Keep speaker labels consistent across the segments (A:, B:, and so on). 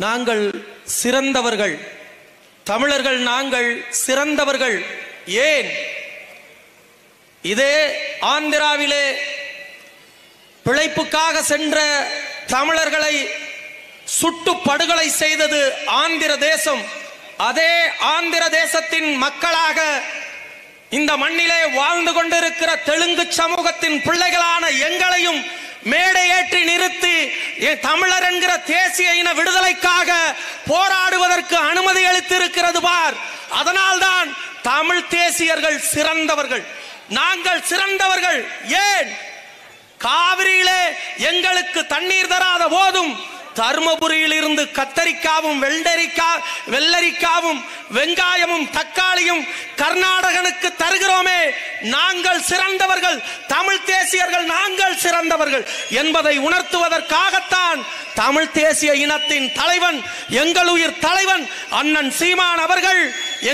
A: நாங்கள் சிறந்தவர்கள், தமிழர்கள் நாங்கள் சிறந்தவர்கள். ஏன்? இதே ஆந்திராவிலே பிழைப்புக்காக சென்ற தமிழர்களை சுட்டு படுகொலை செய்தது ஆந்திர தேசம். அதே ஆந்திர தேசத்தின் மக்களாக இந்த மண்ணிலே வாழ்ந்து கொண்டிருக்கிற தெலுங்கு சமூகத்தின் பிள்ளைகளான எங்களையும் மேடையேற்றி நிறுத்தி தமிழர் என்கிற தேசிய இன விடுதலைக்காக போராடுவதற்கு அனுமதி அளித்திருக்கிறது பார். அதனால்தான் தமிழ் தேசியர்கள் சிறந்தவர்கள், நாங்கள் சிறந்தவர்கள். ஏன்? காவிரியிலே எங்களுக்கு தண்ணீர் தராத போதும் தர்மபுரியில் இருந்து கத்தரிக்காவும் வெள்ளரிக்காவும் வெங்காயமும் தக்காளியும் கர்நாடகனுக்கு தருகிறோமே. நாங்கள் சிறந்தவர்கள், தமிழ் தேசியர்கள் நாங்கள் சிறந்தவர்கள் என்பதை உணர்த்துவதற்காகத்தான் தமிழ் தேசிய இனத்தின் தலைவன், எங்கள் உயிர் தலைவன் அண்ணன் சீமான் அவர்கள்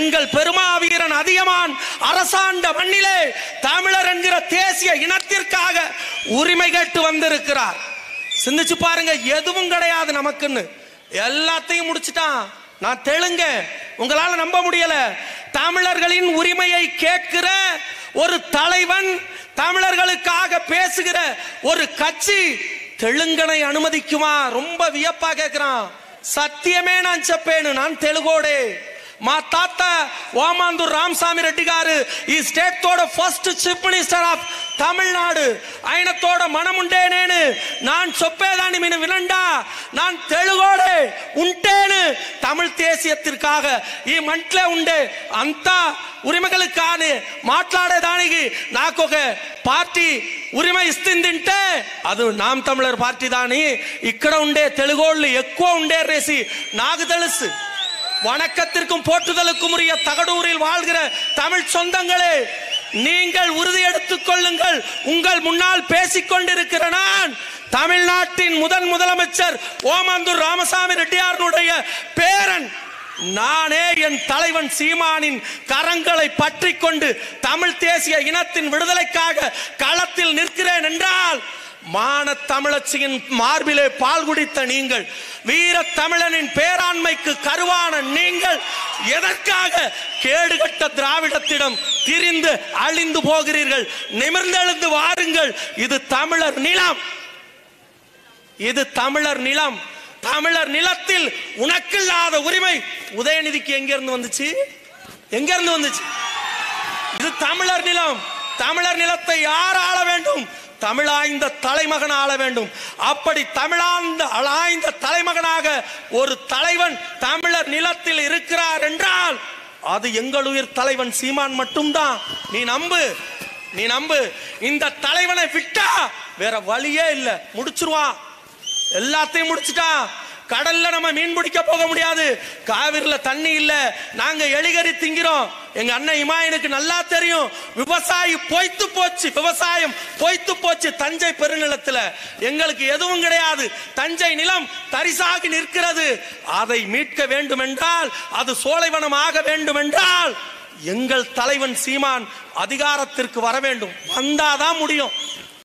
A: எங்கள் பெருமாவீரன் அதியமான் அரசாண்ட மண்ணிலே தமிழர் என்கிற தேசிய இனத்திற்காக உரிமை கேட்டு வந்திருக்கிறார். சிந்திச்சு பாருங்க, எதுவும் கிடையாது நமக்குன்னு, எல்லாத்தையும் முடிச்சுட்டான். நான் தெலுங்க, உங்களால நம்ப முடியல. தமிழர்களின் உரிமையை கேட்கிற ஒரு தலைவன், தமிழர்களுக்காக பேசுகிற ஒரு கட்சி தெலுங்கனை அனுமதிக்குமா? ரொம்ப வியப்பா கேட்கிறான். సత్యమే నేను చెప్పాను, ನಾನು తెలుగోడే. మా తాత ఓమాందూర్ రామస్వామి రెడ్డి గారు ఈ స్టేట్ తోడ first chief minister of Tamil Nadu. ఆయన తోడ మనముండే நான் చెప్పేదాన్ని మీరు వినండా. நான் తెలుగోడే ఉంటేను తమిళ దేశీయத்திற்காக ఈ మంటలే ఉండే అంత ఉరిమగలుకాన మాట్లాడేదానికి నాకు ఒక పార్టీ ఉరిమ ఇస్తుందంటే అది నామ్ తమిళర్ పార్టీ దాని. ఇక్కడ ఉండే తెలుగోళ్ళు ఎక్కువ ఉండేరేసి నాకు తెలుసు. வணக்கத்திற்கும் போற்றுதலுக்கும் உரிய தகடூரில் வாழ்கிற தமிழ் சொந்தங்களே, நீங்கள் உறுதி எடுத்துக் கொள்ளுங்கள். உங்கள் முன்னால் பேசிக்கொண்டிருக்கிற நான் தமிழ்நாட்டின் முதலமைச்சர் ஓமாந்தூர் ராமசாமி ரெட்டியாருடைய பேரன். நானே என் தலைவன் சீமானின் கரங்களை பற்றி கொண்டு தமிழ் தேசிய இனத்தின் விடுதலைக்காக களத்தில் நிற்கிறேன் என்றால், மான தமிழச்சியின் மார்பிலே பால் குடித்த நீங்கள், வீர தமிழனின் பேராண்மைக்கு கருவான நீங்கள் எதற்காக கேடுகட்ட திராவிடத்திடம் திரிந்து அழிந்து போகிறீர்கள்? நிமிர்ந்தெழுந்து வாருங்கள். இது தமிழர் நிலம், இது தமிழர் நிலம். தமிழர் நிலத்தில் உனக்கில்லாத உரிமை உதயநிதிக்கு எங்கிருந்து வந்துச்சு? எங்கிருந்து வந்துச்சு? இது தமிழர் நிலம். தமிழர் நிலத்தை யார் ஆள வேண்டும்? தமிழாய்ந்த தலைமகன் ஆள வேண்டும். அப்படி தமிழாய்ந்த தலைமகனாக ஒரு தலைவன் தமிழர் நிலத்தில் இருக்கிறார் என்றால் அது எங்கள் உயிர் தலைவன் சீமான் மட்டும்தான். நீ நம்பு, நீ நம்பு. இந்த தலைவனை விட்டா வேற வழியே இல்லை. முடிச்சிருவான், எல்லாத்தையும் முடிச்சுட்டான். கடல்ல நம்ம மீன் பிடிக்க போக முடியாது, காவிரில தண்ணி இல்ல, நாங்க எலிகறி திங்கிறோம். எங்க அண்ணன் இமாயனுக்கு நல்லா தெரியும். விவசாயி பொய்த்து போச்சு, விவசாயம் பொய்த்து போச்சு. தஞ்சை பெருநிலத்துல எங்களுக்கு எதுவும் கிடையாது. தஞ்சை நிலம் தரிசாகி நிற்கிறது. அதை மீட்க வேண்டும் என்றால், அது சோலைவனம் ஆக வேண்டும் என்றால், எங்கள் தலைவன் சீமான் அதிகாரத்திற்கு வர வேண்டும். வந்தாதான் முடியும்.